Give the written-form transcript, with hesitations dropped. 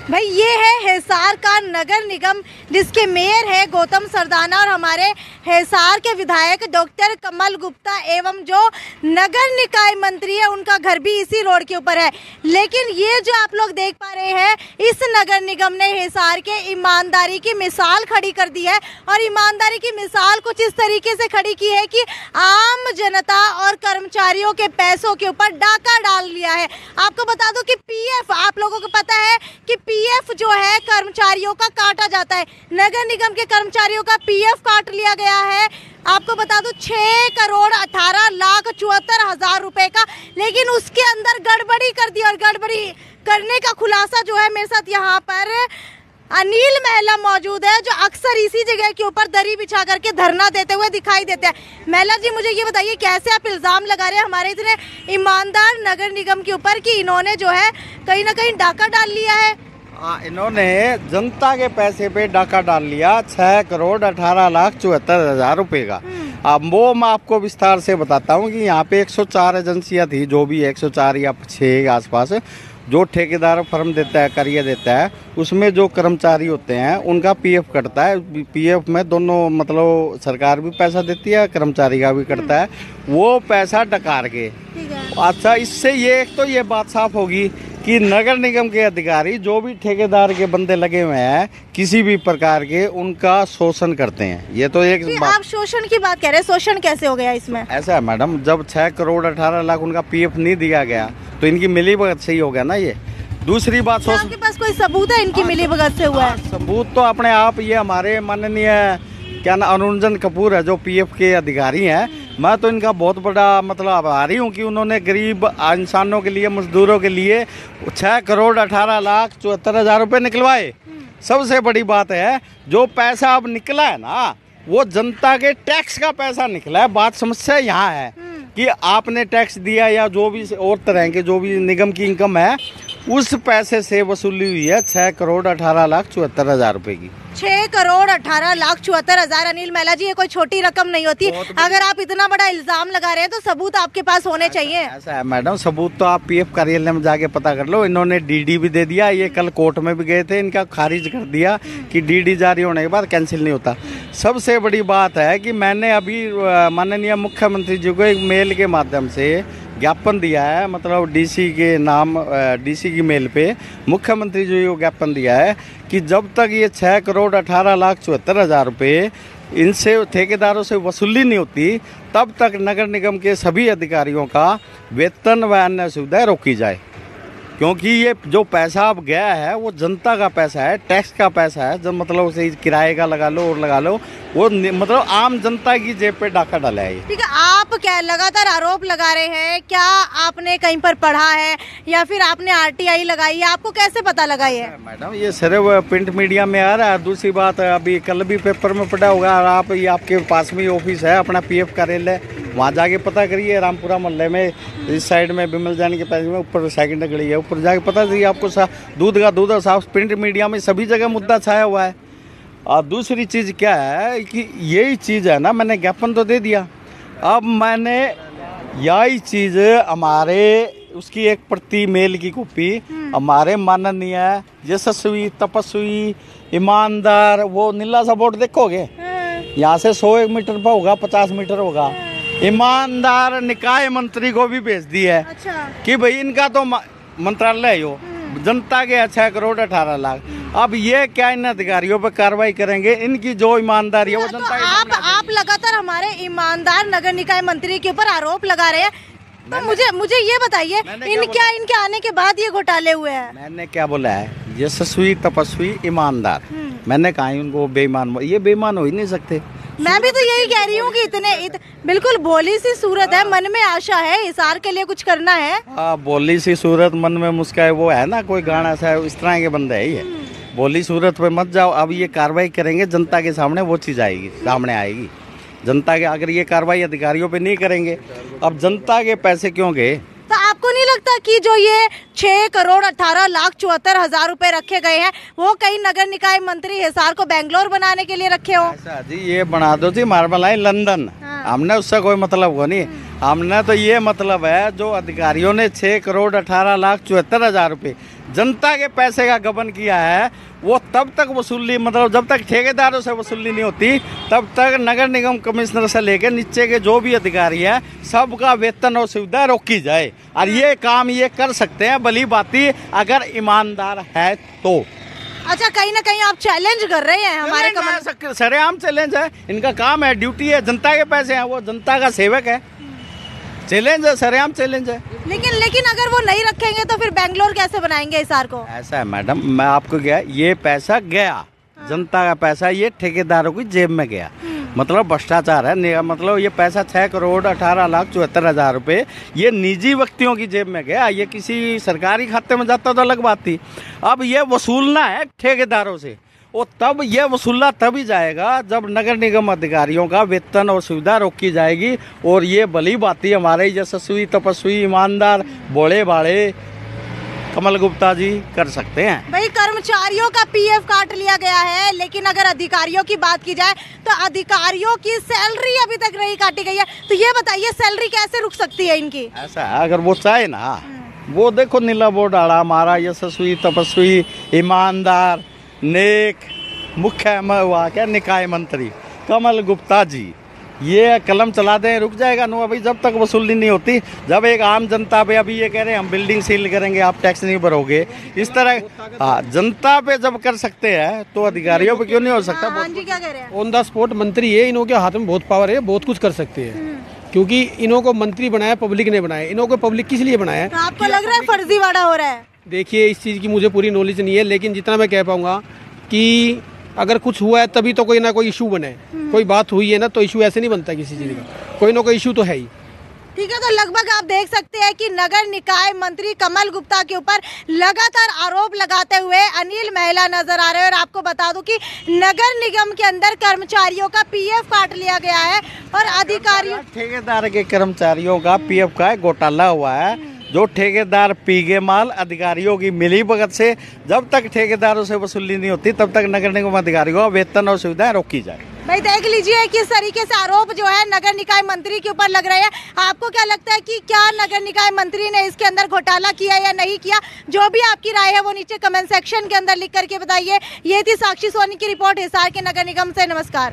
भाई ये है हिसार का नगर निगम जिसके मेयर है गौतम सरदाना और हमारे हिसार के विधायक डॉक्टर कमल गुप्ता एवं जो नगर निकाय मंत्री है उनका घर भी इसी रोड के ऊपर है। लेकिन ये जो आप लोग देख पा रहे हैं इस नगर निगम ने हिसार के ईमानदारी की मिसाल खड़ी कर दी है और ईमानदारी की मिसाल कुछ इस तरीके से खड़ी की है कि आम जनता और कर्मचारियों के पैसों के ऊपर डाका डाल लिया है। आपको बता दूं कि पीएफ आप लोगों को पता है कि पीएफ जो है कर्मचारियों का काटा जाता है। नगर निगम के कर्मचारियों का पीएफ काट लिया गया है। आपको बता दूं 6,18,74,000 रुपए का, लेकिन उसके अंदर गड़बड़ी कर दी और गड़बड़ी करने का खुलासा जो है मेरे साथ यहाँ पर अनिल महिला मौजूद है जो अक्सर इसी जगह के ऊपर दरी बिछा करके धरना देते हुए दिखाई देते हैं। महिला जी मुझे ये बताइए कैसे आप इल्जाम लगा रहे हैं हमारे इतने ईमानदार नगर निगम के ऊपर कि इन्होंने जो है कहीं ना कहीं डाका डाल लिया है। इन्होंने जनता के पैसे पे डाका डाल लिया 6,18,74,000 रुपए का। अब वो मैं आपको विस्तार से बताता हूँ कि यहाँ पे 104 एजेंसियाँ थी, जो भी 104 या 6 आसपास, जो ठेकेदार फर्म देता है, करिए देता है, उसमें जो कर्मचारी होते हैं उनका पीएफ कटता है। पीएफ में दोनों मतलब सरकार भी पैसा देती है, कर्मचारी का भी कटता है, वो पैसा डकार के। अच्छा, इससे ये एक तो ये बात साफ होगी कि नगर निगम के अधिकारी जो भी ठेकेदार के बंदे लगे हुए हैं किसी भी प्रकार के उनका शोषण करते हैं। ये तो एक बात। आप शोषण की बात कह रहे हैं, शोषण कैसे हो गया इसमें? ऐसा है मैडम, जब 6,18,00,000 उनका पीएफ नहीं दिया गया तो इनकी मिलीभगत से ही हो गया ना। ये दूसरी बात, आपके पास कोई सबूत है इनकी मिलीभगत से हुआ है? सबूत तो अपने आप ये हमारे माननीय क्या ना अनुरंजन कपूर है जो पीएफ के अधिकारी हैं। मैं तो इनका बहुत बड़ा मतलब आभारी हूँ कि उन्होंने गरीब इंसानों के लिए, मजदूरों के लिए 6,18,74,000 रुपए निकलवाए। सबसे बड़ी बात है जो पैसा अब निकला है ना वो जनता के टैक्स का पैसा निकला है। बात समस्या यहाँ है कि आपने टैक्स दिया या जो भी और तरह के जो भी निगम की इनकम है उस पैसे से वसूली हुई है 6,18,74,000 रुपए की। 6,18,74,000। अनिल महिला जी ये कोई छोटी रकम नहीं होती। अगर आप इतना बड़ा इल्जाम लगा रहे हैं तो सबूत आपके पास होने चाहिए। ऐसा है मैडम, सबूत तो आप पीएफ कार्यालय में जाके पता कर लो। इन्होंने डीडी भी दे दिया, ये कल कोर्ट में भी गए थे, इनका खारिज कर दिया कि डीडी जारी होने के बाद कैंसिल नहीं होता। सबसे बड़ी बात है कि मैंने अभी माननीय मुख्यमंत्री जी को एक मेल के माध्यम से ज्ञापन दिया है, मतलब डीसी के नाम, डीसी की मेल पे मुख्यमंत्री जी को ज्ञापन दिया है कि जब तक ये 6,18,74,000 रुपये इनसे ठेकेदारों से वसूली नहीं होती तब तक नगर निगम के सभी अधिकारियों का वेतन व अन्य सुविधाएं रोकी जाए। क्योंकि ये जो पैसा अब गया है वो जनता का पैसा है, टैक्स का पैसा है, जब मतलब उसे किराए का लगा लो और लगा लो, वो मतलब आम जनता की जेब पे डाका डाला है। ठीक है, आप क्या लगातार आरोप लगा रहे हैं, क्या आपने कहीं पर पढ़ा है या फिर आपने आरटीआई लगाई है? आपको कैसे पता लगा ये? मैडम ये सिर्फ प्रिंट मीडिया में आ रहा है। दूसरी बात अभी कल भी पेपर में पढ़ा होगा और आप ये आपके पास में ऑफिस है अपना पीएफ कार्यालय, वहाँ जाके पता करिए। रामपुरा मोहल्ले में इस साइड में बिमल जाने के पास में ऊपर सेकंड गली है, ऊपर जाके पता करिए आपको दूध का दूध और साफ। प्रिंट मीडिया में सभी जगह मुद्दा छाया हुआ है। और दूसरी चीज़ क्या है कि यही चीज़ है ना, मैंने ज्ञापन तो दे दिया, अब मैंने यही चीज़ हमारे उसकी एक प्रति मेल की कॉपी हमारे माननीय यशस्वी, तपस्वी, ईमानदार, वो नीला सा बोर्ड देखोगे यहाँ से 100 मीटर पर होगा, 50 मीटर होगा, ईमानदार निकाय मंत्री को भी भेज दी है। अच्छा। कि भाई इनका तो मंत्रालय है, जनता के 6,18,00,000। अब ये क्या इन अधिकारियों पर कार्रवाई करेंगे? इनकी जो ईमानदारी है वो जनता के सामने। आप लगातार हमारे ईमानदार नगर निकाय मंत्री के ऊपर आरोप लगा रहे हैं, तो मुझे ये बताइए इनके आने के बाद ये घोटाले हुए हैं? मैंने क्या बोला है? यशस्वी, तपस्वी, ईमानदार। मैंने कहा उनको बेईमान, ये बेईमान हो ही नहीं सकते। मैं भी तो यही कह रही हूँ कि बिल्कुल भोली सी सूरत है, मन में आशा है, हिसार के लिए कुछ करना है। भोली सी सूरत मन में मुस्काए, वो है ना कोई गाना सा, इस तरह के बंदे है ये। भोली सूरत पे मत जाओ। अब ये कार्रवाई करेंगे जनता के सामने, वो चीज़ आएगी, सामने आएगी जनता के। अगर ये कार्रवाई अधिकारियों पे नहीं करेंगे, अब जनता के पैसे क्यों गए? तो आपको नहीं लगता कि जो ये 6,18,74,000 रुपए रखे गए हैं वो कई नगर निकाय मंत्री हिसार को बेंगलोर बनाने के लिए रखे हो? ऐसा जी, ये बना दो जी मार्बल है लंदन। हमने उससे कोई मतलब हो नहीं। हमने तो ये मतलब है, जो अधिकारियों ने 6,18,74,000 रुपये जनता के पैसे का गबन किया है, वो तब तक वसूली, मतलब जब तक ठेकेदारों से वसूली नहीं होती तब तक नगर निगम कमिश्नर से लेकर नीचे के जो भी अधिकारी हैं सबका वेतन और सुविधा रोकी जाए। और ये काम ये कर सकते हैं भली बाती अगर ईमानदार है तो। अच्छा, कहीं ना कहीं आप चैलेंज कर रहे हैं हमारे कमल। सरेआम चैलेंज है, इनका काम है, ड्यूटी है, जनता के पैसे हैं, वो जनता का सेवक है। चैलेंज है, सरेआम चैलेंज है। लेकिन अगर वो नहीं रखेंगे तो फिर बेंगलोर कैसे बनाएंगे हिसार को? ऐसा है मैडम, मैं आपको क्या, ये पैसा गया, जनता का पैसा, ये ठेकेदारों की जेब में गया, मतलब भ्रष्टाचार है। मतलब ये पैसा 6,18,74,000 रुपये ये निजी व्यक्तियों की जेब में गया, ये किसी सरकारी खाते में जाता तो अलग बात थी। अब ये वसूलना है ठेकेदारों से, और तब ये वसूला तभी जाएगा जब नगर निगम अधिकारियों का वेतन और सुविधा रोकी जाएगी। और ये भली बाती हमारे यशस्वी, तपस्वी, ईमानदार, बड़े बाड़े कमल गुप्ता जी कर सकते हैं। भाई, कर्मचारियों का पीएफ काट लिया गया है, लेकिन अगर अधिकारियों की बात की जाए तो अधिकारियों की सैलरी अभी तक नहीं काटी गई है। तो ये बताइए, सैलरी कैसे रुक सकती है इनकी? ऐसा है, अगर वो चाहे ना, वो देखो नीला बोर्ड आड़ा, हमारा यशस्वी, तपस्वी, ईमानदार, नेक मुख्य हुआ क्या निकाय मंत्री कमल गुप्ता जी, ये कलम चला दें, रुक जाएगा नो। अभी जब तक वसूली नहीं होती, जब एक आम जनता पे, अभी ये कह रहे हैं हम बिल्डिंग सील करेंगे, आप टैक्स नहीं भरोगे, इस तरह हाँ, जनता पे जब कर सकते हैं तो अधिकारियों पे क्यों नहीं हो सकता? हाँ जी, क्या कह रहे हैं? ऑन द स्पॉट मंत्री है, इन्हों के हाथ में बहुत पावर है, बहुत कुछ कर सकते हैं, क्योंकि इन्हों को मंत्री बनाया पब्लिक ने बनाया। इन्हों को पब्लिक किस लिए बनाया? तो आपको लग रहा है फर्जीवाड़ा हो रहा है? देखिए, इस चीज़ की मुझे पूरी नॉलेज नहीं है, लेकिन जितना मैं कह पाऊंगा कि अगर कुछ हुआ है तभी तो कोई ना कोई इशू बने, कोई बात हुई है ना, तो इशू ऐसे नहीं बनता किसी चीज़ का, कोई ना कोई इशू तो है ही। ठीक है, तो लगभग आप देख सकते हैं कि नगर निकाय मंत्री कमल गुप्ता के ऊपर लगातार आरोप लगाते हुए अनिल महिला नजर आ रहे हैं। और आपको बता दूं कि नगर निगम के अंदर कर्मचारियों का पीएफ काट लिया गया है और अधिकारियों, ठेकेदार के कर्मचारियों का पीएफ का घोटाला हुआ है। जो ठेकेदार पी गए माल अधिकारियों की मिली भगत से, जब तक ठेकेदारों से वसूली नहीं होती तब तक नगर निगम अधिकारियों का वेतन और सुविधाएं रोकी जाए। भाई, देख लीजिए किस तरीके से आरोप जो है नगर निकाय मंत्री के ऊपर लग रहे हैं। आपको क्या लगता है कि क्या नगर निकाय मंत्री ने इसके अंदर घोटाला किया या नहीं किया? जो भी आपकी राय है वो नीचे कमेंट सेक्शन के अंदर लिख करके बताइए। ये थी साक्षी सोनी की रिपोर्ट हिसार के नगर निगम से। नमस्कार।